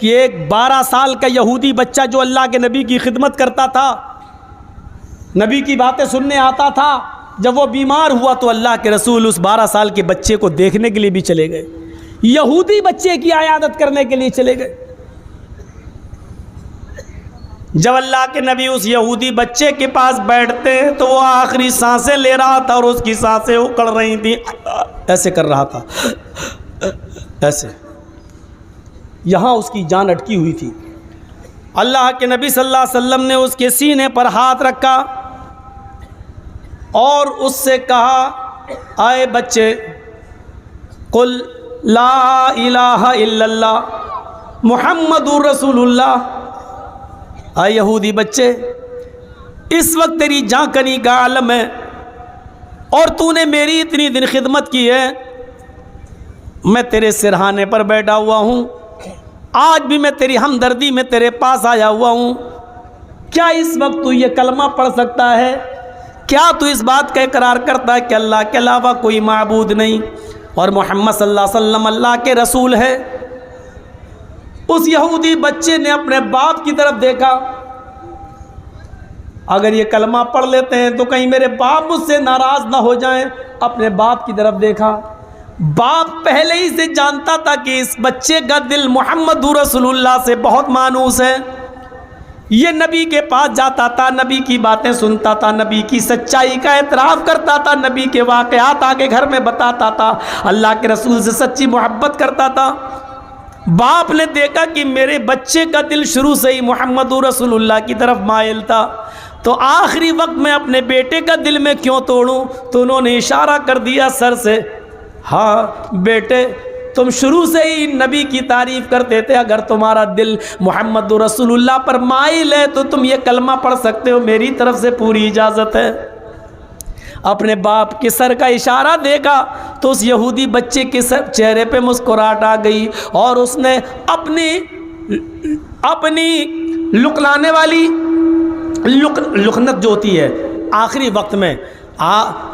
कि एक 12 साल का यहूदी बच्चा जो अल्लाह के नबी की खिदमत करता था, नबी की बातें सुनने आता था, जब वो बीमार हुआ तो अल्लाह के रसूल उस 12 साल के बच्चे को देखने के लिए भी चले गए, यहूदी बच्चे की आयादत करने के लिए चले गए। जब अल्लाह के नबी उस यहूदी बच्चे के पास बैठते हैं तो वो आखिरी सांसें ले रहा था और उसकी सांसें उकड़ रही थी, ऐसे कर रहा था, ऐसे, यहाँ उसकी जान अटकी हुई थी। अल्लाह के नबी सल्लल्लाहु अलैहि वसल्लम ने उसके सीने पर हाथ रखा और उससे कहा, आए बच्चे, कुल ला इलाहा इल्लल्लाह मुहम्मदुर रसूलुल्लाह। आए यहूदी बच्चे, इस वक्त तेरी जांकनी का आलम है और तूने मेरी इतनी दिन खिदमत की है, मैं तेरे सिरहाने पर बैठा हुआ हूँ, आज भी मैं तेरी हमदर्दी में तेरे पास आया हुआ हूँ। क्या इस वक्त तू ये कलमा पढ़ सकता है? क्या तू इस बात का इकरार करता है कि अल्लाह के अलावा कोई माबूद नहीं और मोहम्मद सल्लल्लाहु अलैहि वसल्लम अल्लाह के रसूल है? उस यहूदी बच्चे ने अपने बाप की तरफ देखा, अगर ये कलमा पढ़ लेते हैं तो कहीं मेरे बाप मुझसे नाराज ना हो जाएं। अपने बाप की तरफ देखा, बाप पहले ही से जानता था कि इस बच्चे का दिल मोहम्मद रसूलुल्लाह से बहुत मानूस है। ये नबी के पास जाता था, नबी की बातें सुनता था, नबी की सच्चाई का एतराफ़ करता था, नबी के वाक़यात आके घर में बताता था, अल्लाह के रसूल से सच्ची मोहब्बत करता था। बाप ने देखा कि मेरे बच्चे का दिल शुरू से ही मोहम्मद रसूलुल्लाह की तरफ माइल था, तो आखिरी वक्त में अपने बेटे का दिल में क्यों तोड़ूं? तो उन्होंने इशारा कर दिया सर से, हाँ बेटे, तुम शुरू से ही नबी की तारीफ़ करते थे, अगर तुम्हारा दिल मोहम्मद रसूलुल्लाह पर माइल है तो तुम ये कलमा पढ़ सकते हो, मेरी तरफ से पूरी इजाज़त है। अपने बाप के सर का इशारा देखा तो उस यहूदी बच्चे के चेहरे पे मुस्कुराहट आ गई और उसने अपनी लुकलाने वाली लुकनत जो होती है आखिरी वक्त में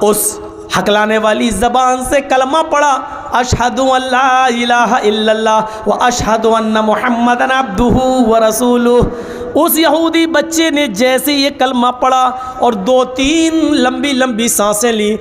उस हकलाने वाली ज़बान से कलमा पढ़ा, अशहदु अल्ला इलाहा इल्लल्लाह व अशहदु अन्ना मुहम्मदन अब्दुहु व रसूलुहु। उस यहूदी बच्चे ने जैसे ये कलमा पढ़ा और 2-3 लंबी लंबी सांसें ली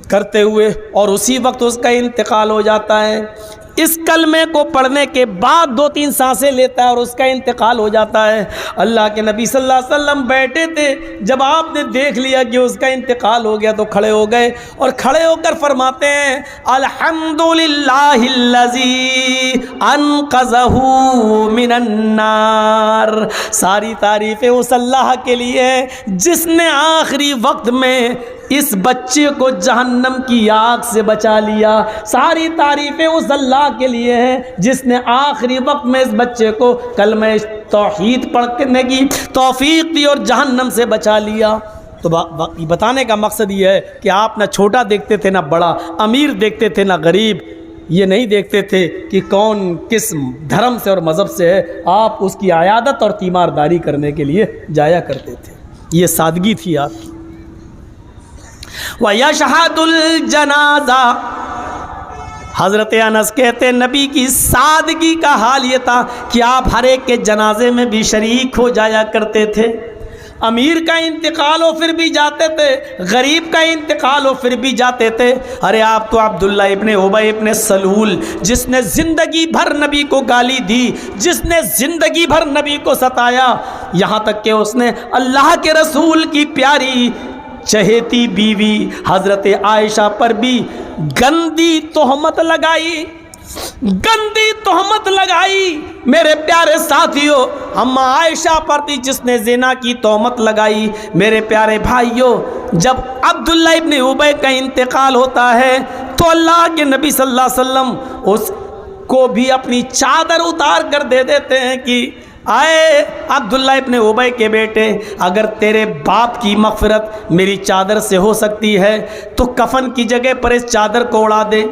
करते हुए, और उसी वक्त उसका इंतकाल हो जाता है। इस कलमे को पढ़ने के बाद 2-3 सांसें लेता है और उसका इंतकाल हो जाता है। अल्लाह के नबी सल्लल्लाहु अलैहि वसल्लम बैठे थे, जब आपने देख लिया कि उसका इंतकाल हो गया तो खड़े हो गए और खड़े होकर फरमाते हैं, अल्हम्दुलिल्लाहिल्लज़ी अनक़ज़हू मिनन नार। सारी तारीफ़ें उस अल्लाह के लिए हैं जिसने आखिरी वक्त में इस बच्चे को जहन्नम की आग से बचा लिया। सारी तारीफ़ें उस अल्लाह के लिए हैं जिसने आखिरी वक्त में इस बच्चे को कलमा तौहीद पढ़ने की तौफीक दी और जहन्नम से बचा लिया। तो बताने का मकसद ये है कि आप ना छोटा देखते थे ना बड़ा, अमीर देखते थे ना गरीब, ये नहीं देखते थे कि कौन किस धर्म से और मज़हब से है, आप उसकी आयादत और तीमारदारी करने के लिए जाया करते थे। ये सादगी थी आपकी। व यशहदुल जनाजा, हज़रत अनस कहते नबी की सादगी का हाल ये था कि आप हर एक के जनाजे में भी शरीक हो जाया करते थे। अमीर का इंतकाल हो फिर भी जाते थे, गरीब का इंतकाल हो फिर भी जाते थे। अरे आप तो अब्दुल्ला इब्ने उबय इब्ने सलूल, जिसने ज़िंदगी भर नबी को गाली दी, जिसने ज़िंदगी भर नबी को सताया, यहाँ तक कि उसने अल्लाह के रसूल की प्यारी चहेती बीवी हज़रत आयशा पर भी गंदी तोहमत लगाई, गंदी तोहमत लगाई। मेरे प्यारे साथियों, अम्मा आयशा पर थी जिसने ज़िना की तोहमत लगाई। मेरे प्यारे भाइयों, जब अब्दुल्ला इब्ने उबय का इंतकाल होता है तो अल्लाह के नबी सल्लल्लाहु अलैहि वसल्लम उसको भी अपनी चादर उतार कर दे देते हैं कि आए अब्दुल्ला इब्ने उबय के बेटे, अगर तेरे बाप की मग़फ़िरत मेरी चादर से हो सकती है तो कफन की जगह पर इस चादर को उड़ा दे।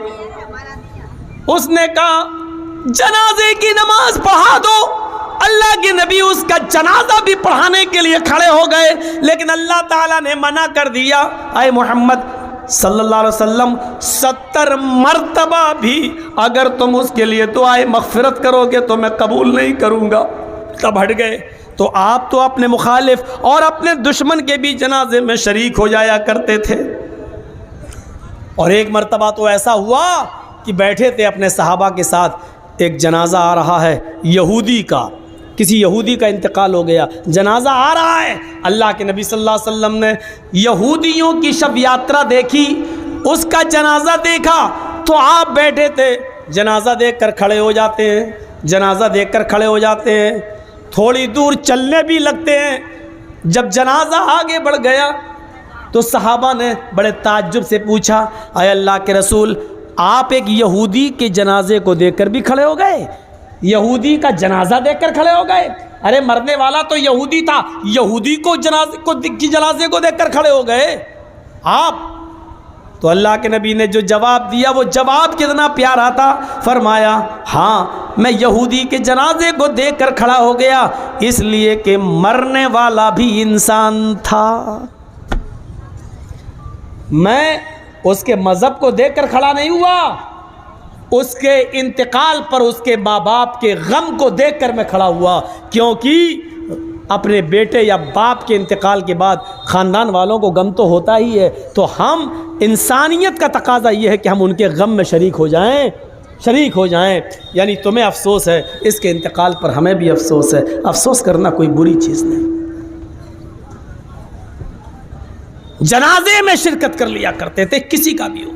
उसने कहा जनाजे की नमाज पढ़ा दो। अल्लाह के नबी उसका जनाजा भी पढ़ाने के लिए खड़े हो गए, लेकिन अल्लाह ताला ने मना कर दिया, आए मोहम्मद सल्लल्लाहु अलैहि वसल्लम 70 मरतबा भी अगर तुम उसके लिए दुआए मग़फ़िरत करोगे तो मैं कबूल नहीं करूँगा। तब हट गए। तो आप तो अपने मुखालिफ और अपने दुश्मन के भी जनाजे में शरीक हो जाया करते थे। और एक मरतबा तो ऐसा हुआ कि बैठे थे अपने सहाबा के साथ, एक जनाजा आ रहा है यहूदी का, किसी यहूदी का इंतकाल हो गया, जनाजा आ रहा है। अल्लाह के नबी सल्लल्लाहु अलैहि वसल्लम ने यहूदियों की शब यात्रा देखी, उसका जनाजा देखा तो आप बैठे थे, जनाजा देखकर खड़े हो जाते हैं, जनाजा देखकर खड़े हो जाते हैं, थोड़ी दूर चलने भी लगते हैं। जब जनाजा आगे बढ़ गया तो सहाबा ने बड़े ताज्जुब से पूछा, आए अल्लाह के रसूल, आप एक यहूदी के जनाजे को देखकर भी खड़े हो गए? यहूदी का जनाजा देखकर खड़े हो गए? अरे मरने वाला तो यहूदी था, यहूदी को जनाजे को देखकर खड़े हो गए आप? तो अल्लाह के नबी ने जो जवाब दिया वो जवाब कितना प्यारा था। फरमाया, हाँ मैं यहूदी के जनाजे को देखकर खड़ा हो गया इसलिए कि मरने वाला भी इंसान था। मैं उसके मज़हब को देखकर खड़ा नहीं हुआ, उसके इंतकाल पर उसके माँ बाप के गम को देखकर मैं खड़ा हुआ, क्योंकि अपने बेटे या बाप के इंतकाल के बाद ख़ानदान वालों को गम तो होता ही है। तो हम इंसानियत का तकाज़ा ये है कि हम उनके गम में शरीक हो जाएं। यानी तुम्हें अफसोस है, इसके इंतकाल पर हमें भी अफसोस है। अफसोस करना कोई बुरी चीज़ नहीं। जनाजे में शिरकत कर लिया करते थे, किसी का भी हो।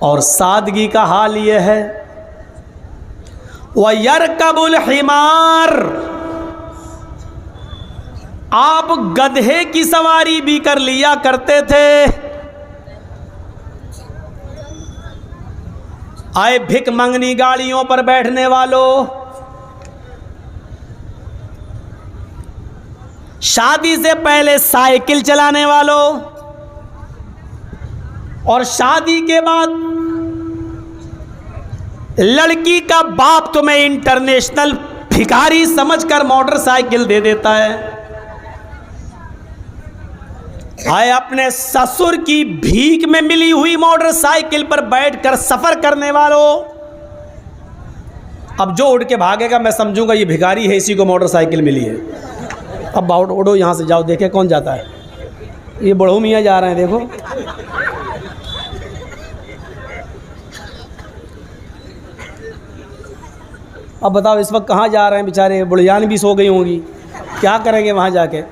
और सादगी का हाल ये है, वयरकबुल हिमार, आप गधे की सवारी भी कर लिया करते थे। आए भिक मंगनी गाड़ियों पर बैठने वालों, शादी से पहले साइकिल चलाने वालों, और शादी के बाद लड़की का बाप तुम्हें इंटरनेशनल भिखारी समझकर मोटरसाइकिल दे देता है। आए अपने ससुर की भीख में मिली हुई मोटरसाइकिल पर बैठकर सफर करने वालों, अब जो उड़ के भागेगा मैं समझूंगा ये भिखारी है, इसी को मोटरसाइकिल मिली है। अब उड़ो यहां से, जाओ देखे कौन जाता है। ये बड़ो मियाँ जा रहे हैं, देखो। अब बताओ इस वक्त कहाँ जा रहे हैं बेचारे, बुढ़ियान भी सो गई होंगी, क्या करेंगे वहां जाके।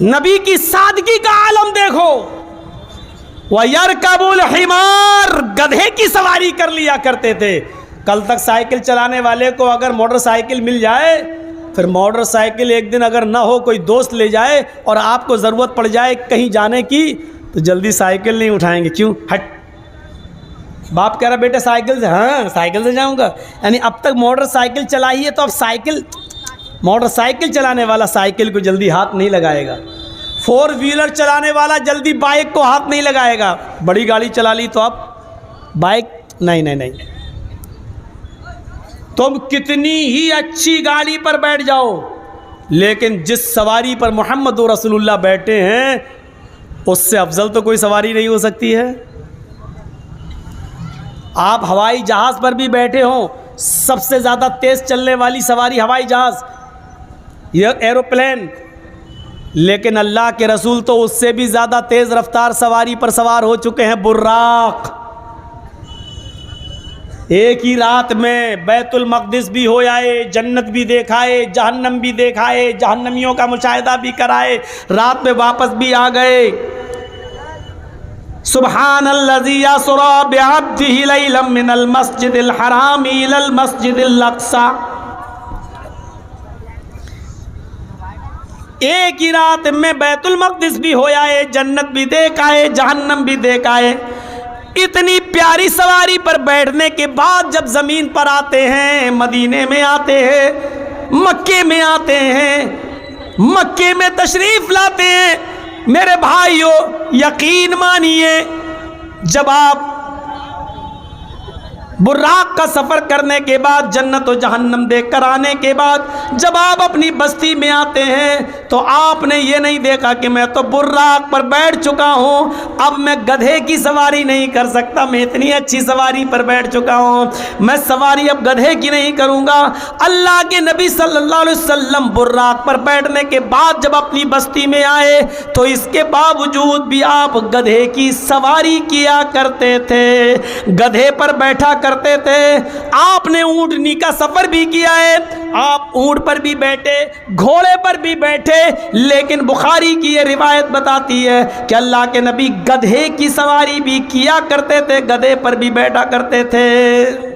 नबी की सादगी का आलम देखो। वयरकबुल हिमार, गधे की सवारी कर लिया करते थे। कल तक साइकिल चलाने वाले को अगर मोटरसाइकिल मिल जाए, फिर मोटरसाइकिल एक दिन अगर ना हो, कोई दोस्त ले जाए और आपको ज़रूरत पड़ जाए कहीं जाने की, तो जल्दी साइकिल नहीं उठाएंगे। क्यों? हट, बाप कह रहा बेटे साइकिल से, हाँ साइकिल से जाऊंगा। यानी अब तक मोटरसाइकिल चलाई है तो अब मोटरसाइकिल चलाने वाला साइकिल को जल्दी हाथ नहीं लगाएगा। 4 व्हीलर चलाने वाला जल्दी बाइक को हाथ नहीं लगाएगा। बड़ी गाड़ी चला ली तो अब बाइक नहीं। तुम कितनी ही अच्छी गाड़ी पर बैठ जाओ, लेकिन जिस सवारी पर मोहम्मद रसूलुल्लाह बैठे हैं उससे अफजल तो कोई सवारी नहीं हो सकती है। आप हवाई जहाज़ पर भी बैठे हों, सबसे ज़्यादा तेज़ चलने वाली सवारी हवाई जहाज़, यह एरोप्लेन, लेकिन अल्लाह के रसूल तो उससे भी ज़्यादा तेज़ रफ्तार सवारी पर सवार हो चुके हैं, बुर्राक। एक ही रात में बैतुल मक़दिस भी हो आए, जन्नत भी देखाए, जहन्नम भी देखाए, जहन्नमियों का मुशाहिदा भी कराए, रात में वापस भी आ गए। सुब्हानल्लज़ी यसरा बिअब्दिही लैलन मिनल मस्जिदिल हराम इलल मस्जिदिल अक़सा। एक ही रात में बैतुल मक़दिस भी हो आए, जन्नत भी देख आए, जहन्नम भी देख आए। इतनी प्यारी सवारी पर बैठने के बाद जब ज़मीन पर आते हैं, मदीने में आते हैं, मक्के में आते हैं, मक्के में तशरीफ़ लाते हैं, मेरे भाइयों यकीन मानिए, जब आप बुर्राक का सफ़र करने के बाद, जन्नत और जहन्नम देख कर आने के बाद जब आप अपनी बस्ती में आते हैं तो आपने ये नहीं देखा कि मैं तो बुर्राक पर बैठ चुका हूँ, अब मैं गधे की सवारी नहीं कर सकता, मैं इतनी अच्छी सवारी पर बैठ चुका हूँ, मैं सवारी अब गधे की नहीं करूँगा। अल्लाह के नबी सल्लल्लाहु अलैहि वसल्लम बुर्राक पर बैठने के बाद जब अपनी बस्ती में आए तो इसके बावजूद भी आप गधे की सवारी किया करते थे, गधे पर बैठा करते थे। आपने ऊंटनी का सफर भी किया है, आप ऊंट पर भी बैठे, घोड़े पर भी बैठे, लेकिन बुखारी की ये रिवायत बताती है कि अल्लाह के नबी गधे की सवारी भी किया करते थे, गधे पर भी बैठा करते थे।